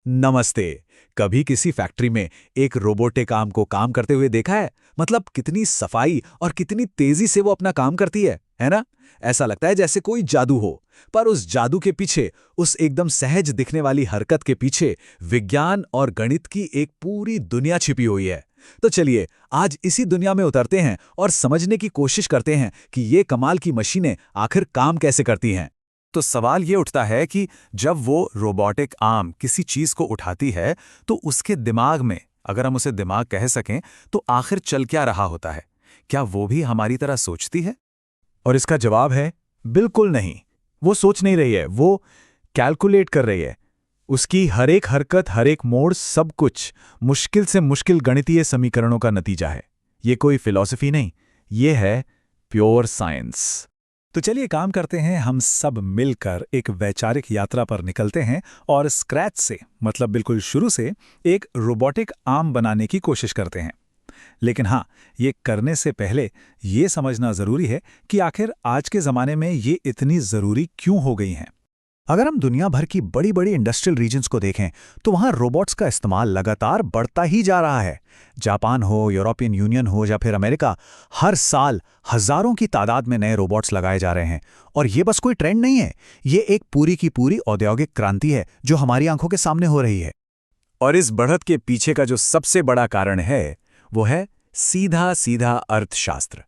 नमस्ते। कभी किसी फैक्ट्री में एक रोबोटिक आर्म को काम करते हुए देखा है? मतलब कितनी सफाई और कितनी तेजी से वो अपना काम करती है ना? ऐसा लगता है जैसे कोई जादू हो। पर उस जादू के पीछे, उस एकदम सहज दिखने वाली हरकत के पीछे विज्ञान और गणित की एक पूरी दुनिया छिपी हुई है। तो चलिए, आज इसी दुनिया में उतरते हैं और समझने की कोशिश करते हैं कि ये कमाल की मशीनें आखिर काम कैसे करती हैं। तो सवाल ये उठता है कि जब वो रोबोटिक आर्म किसी चीज को उठाती है तो उसके दिमाग में, अगर हम उसे दिमाग कह सकें, तो आखिर चल क्या रहा होता है? क्या वो भी हमारी तरह सोचती है? और इसका जवाब है बिल्कुल नहीं। वो सोच नहीं रही है, वो कैलकुलेट कर रही है। उसकी हर एक हरकत, हर एक मोड़, सब कुछ मुश्किल से मुश्किल गणितीय समीकरणों का नतीजा है। ये कोई फिलॉसफी नहीं, ये है प्योर साइंस। तो चलिए काम करते हैं, हम सब मिलकर एक वैचारिक यात्रा पर निकलते हैं और स्क्रैच से, मतलब बिल्कुल शुरू से, एक रोबोटिक आर्म बनाने की कोशिश करते हैं। लेकिन हाँ, ये करने से पहले ये समझना ज़रूरी है कि आखिर आज के ज़माने में ये इतनी ज़रूरी क्यों हो गई हैं। अगर हम दुनिया भर की बड़ी बड़ी इंडस्ट्रियल रीजन्स को देखें तो वहाँ रोबोट्स का इस्तेमाल लगातार बढ़ता ही जा रहा है। जापान हो, यूरोपियन यूनियन हो या फिर अमेरिका, हर साल हज़ारों की तादाद में नए रोबोट्स लगाए जा रहे हैं। और ये बस कोई ट्रेंड नहीं है, ये एक पूरी की पूरी औद्योगिक क्रांति है जो हमारी आंखों के सामने हो रही है। और इस बढ़त के पीछे का जो सबसे बड़ा कारण है, वो है सीधा सीधा अर्थशास्त्र।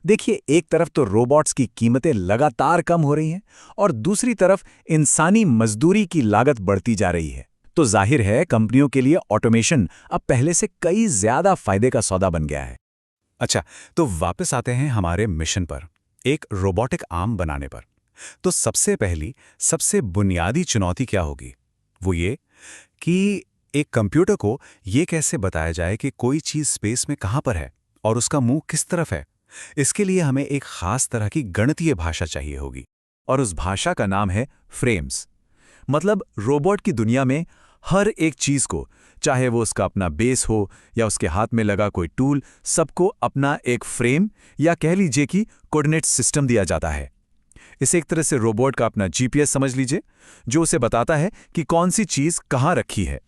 देखिए, एक तरफ तो रोबोट्स की कीमतें लगातार कम हो रही हैं और दूसरी तरफ इंसानी मजदूरी की लागत बढ़ती जा रही है। तो जाहिर है, कंपनियों के लिए ऑटोमेशन अब पहले से कई ज्यादा फायदे का सौदा बन गया है। अच्छा, तो वापस आते हैं हमारे मिशन पर, एक रोबोटिक आर्म बनाने पर। तो सबसे पहली, सबसे बुनियादी चुनौती क्या होगी? वो ये कि एक कंप्यूटर को ये कैसे बताया जाए कि कोई चीज स्पेस में कहाँ पर है और उसका मुंह किस तरफ है। इसके लिए हमें एक खास तरह की गणितीय भाषा चाहिए होगी, और उस भाषा का नाम है फ्रेम्स। मतलब रोबोट की दुनिया में हर एक चीज को, चाहे वो उसका अपना बेस हो या उसके हाथ में लगा कोई टूल, सबको अपना एक फ्रेम या कह लीजिए कि कोऑर्डिनेट सिस्टम दिया जाता है। इसे एक तरह से रोबोट का अपना जीपीएस समझ लीजिए, जो उसे बताता है कि कौन सी चीज कहाँ रखी है।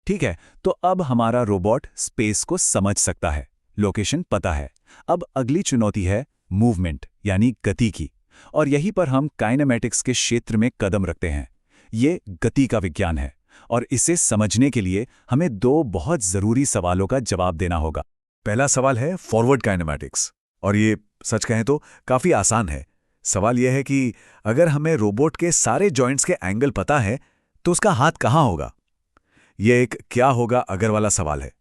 ठीक है, तो अब हमारा रोबोट स्पेस को समझ सकता है, लोकेशन पता है। अब अगली चुनौती है मूवमेंट, यानी गति की। और यहीं पर हम काइनेमैटिक्स के क्षेत्र में कदम रखते हैं। ये गति का विज्ञान है, और इसे समझने के लिए हमें दो बहुत जरूरी सवालों का जवाब देना होगा। पहला सवाल है फॉरवर्ड काइनेमैटिक्स, और ये सच कहें तो काफी आसान है। सवाल यह है कि अगर हमें रोबोट के सारे जॉइंट्स के एंगल पता है, तो उसका हाथ कहाँ होगा? यह एक क्या होगा अगर वाला सवाल है।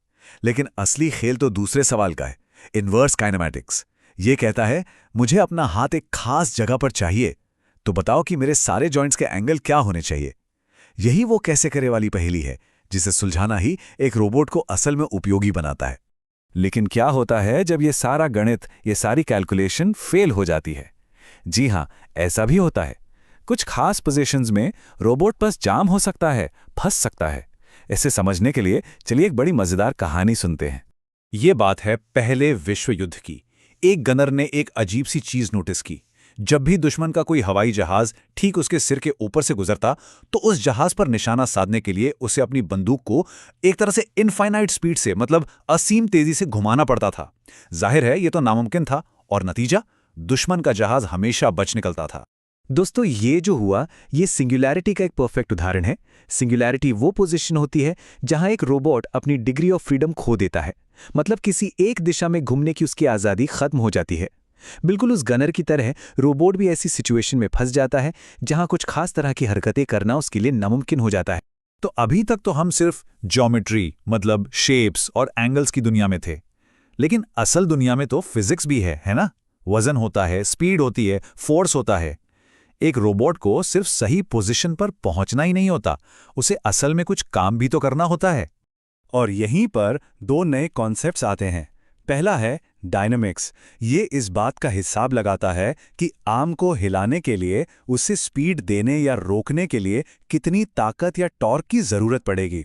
लेकिन असली खेल तो दूसरे सवाल का है, इन्वर्स काइनेमैटिक्स। ये कहता है, मुझे अपना हाथ एक खास जगह पर चाहिए, तो बताओ कि मेरे सारे जॉइंट्स के एंगल क्या होने चाहिए। यही वो कैसे करे वाली पहेली है, जिसे सुलझाना ही एक रोबोट को असल में उपयोगी बनाता है। लेकिन क्या होता है जब ये सारा गणित, ये सारी कैलकुलेशन फेल हो जाती है? जी हाँ, ऐसा भी होता है। कुछ खास पोजीशंस में रोबोट बस जाम हो सकता है, फंस सकता है। इसे समझने के लिए चलिए एक बड़ी मजेदार कहानी सुनते हैं। ये बात है पहले विश्व युद्ध की। एक गनर ने एक अजीब सी चीज नोटिस की। जब भी दुश्मन का कोई हवाई जहाज ठीक उसके सिर के ऊपर से गुजरता, तो उस जहाज पर निशाना साधने के लिए उसे अपनी बंदूक को एक तरह से इनफाइनाइट स्पीड से, मतलब असीम तेजी से घुमाना पड़ता था। जाहिर है, ये तो नामुमकिन था, और नतीजा, दुश्मन का जहाज हमेशा बच निकलता था। दोस्तों, ये जो हुआ, ये सिंगुलैरिटी का एक परफेक्ट उदाहरण है। सिंगुलैरिटी वो पोजीशन होती है जहां एक रोबोट अपनी डिग्री ऑफ फ्रीडम खो देता है। मतलब किसी एक दिशा में घूमने की उसकी आज़ादी खत्म हो जाती है। बिल्कुल उस गनर की तरह रोबोट भी ऐसी सिचुएशन में फंस जाता है जहां कुछ खास तरह की हरकतें करना उसके लिए नामुमकिन हो जाता है। तो अभी तक तो हम सिर्फ ज्योमेट्री, मतलब शेप्स और एंगल्स की दुनिया में थे। लेकिन असल दुनिया में तो फिजिक्स भी है ना? वजन होता है, स्पीड होती है, फोर्स होता है। एक रोबोट को सिर्फ सही पोजीशन पर पहुंचना ही नहीं होता, उसे असल में कुछ काम भी तो करना होता है। और यहीं पर दो नए कॉन्सेप्ट्स आते हैं। पहला है डायनामिक्स। ये इस बात का हिसाब लगाता है कि आर्म को हिलाने के लिए, उसे स्पीड देने या रोकने के लिए कितनी ताकत या टॉर्क की जरूरत पड़ेगी।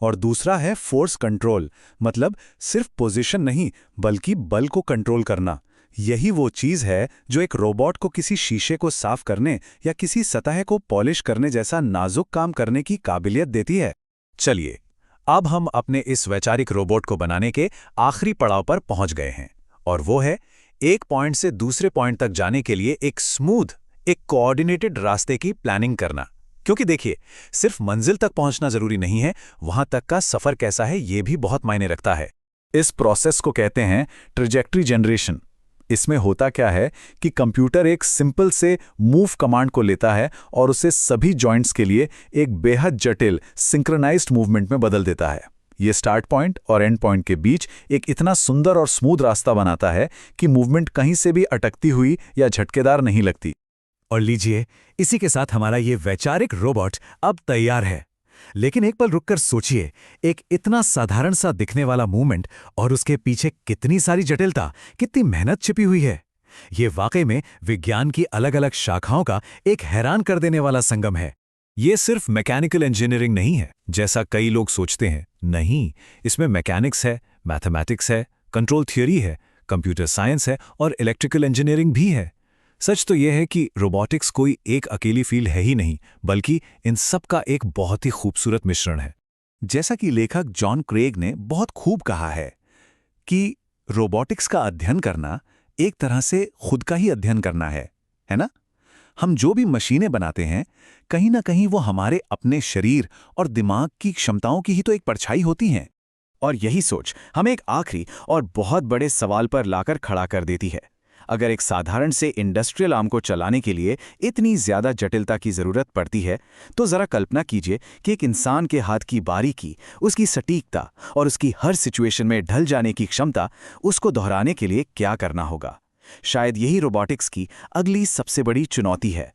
और दूसरा है फोर्स कंट्रोल, मतलब सिर्फ पोजीशन नहीं बल्कि बल को कंट्रोल करना। यही वो चीज है जो एक रोबोट को किसी शीशे को साफ करने या किसी सतह को पॉलिश करने जैसा नाजुक काम करने की काबिलियत देती है। चलिए, अब हम अपने इस वैचारिक रोबोट को बनाने के आखिरी पड़ाव पर पहुंच गए हैं, और वो है एक पॉइंट से दूसरे पॉइंट तक जाने के लिए एक कोऑर्डिनेटेड रास्ते की प्लानिंग करना। क्योंकि देखिए, सिर्फ मंजिल तक पहुंचना जरूरी नहीं है, वहां तक का सफर कैसा है ये भी बहुत मायने रखता है। इस प्रोसेस को कहते हैं ट्रेजेक्टरी जनरेशन। इसमें होता क्या है कि कंप्यूटर एक सिंपल से मूव कमांड को लेता है और उसे सभी जॉइंट्स के लिए एक बेहद जटिल सिंक्रोनाइज्ड मूवमेंट में बदल देता है। ये स्टार्ट पॉइंट और एंड पॉइंट के बीच एक इतना सुंदर और स्मूथ रास्ता बनाता है कि मूवमेंट कहीं से भी अटकती हुई या झटकेदार नहीं लगती। और लीजिए, इसी के साथ हमारा ये वैचारिक रोबोट अब तैयार है। लेकिन एक पल रुककर सोचिए, एक इतना साधारण सा दिखने वाला मूवमेंट और उसके पीछे कितनी सारी जटिलता, कितनी मेहनत छिपी हुई है। ये वाकई में विज्ञान की अलग अलग शाखाओं का एक हैरान कर देने वाला संगम है। ये सिर्फ मैकेनिकल इंजीनियरिंग नहीं है, जैसा कई लोग सोचते हैं। नहीं, इसमें मैकेनिक्स है, मैथमेटिक्स है, कंट्रोल थियोरी है, कंप्यूटर साइंस है और इलेक्ट्रिकल इंजीनियरिंग भी है। सच तो यह है कि रोबोटिक्स कोई एक अकेली फील्ड है ही नहीं, बल्कि इन सब का एक बहुत ही खूबसूरत मिश्रण है। जैसा कि लेखक जॉन क्रेग ने बहुत खूब कहा है कि रोबोटिक्स का अध्ययन करना एक तरह से खुद का ही अध्ययन करना है ना? हम जो भी मशीनें बनाते हैं, कहीं ना कहीं वो हमारे अपने शरीर और दिमाग की क्षमताओं की ही तो एक परछाई होती हैं। और यही सोच हमें एक आखिरी और बहुत बड़े सवाल पर लाकर खड़ा कर देती है। अगर एक साधारण से इंडस्ट्रियल आर्म को चलाने के लिए इतनी ज्यादा जटिलता की जरूरत पड़ती है, तो जरा कल्पना कीजिए कि एक इंसान के हाथ की बारीकी, उसकी सटीकता और उसकी हर सिचुएशन में ढल जाने की क्षमता, उसको दोहराने के लिए क्या करना होगा। शायद यही रोबोटिक्स की अगली सबसे बड़ी चुनौती है।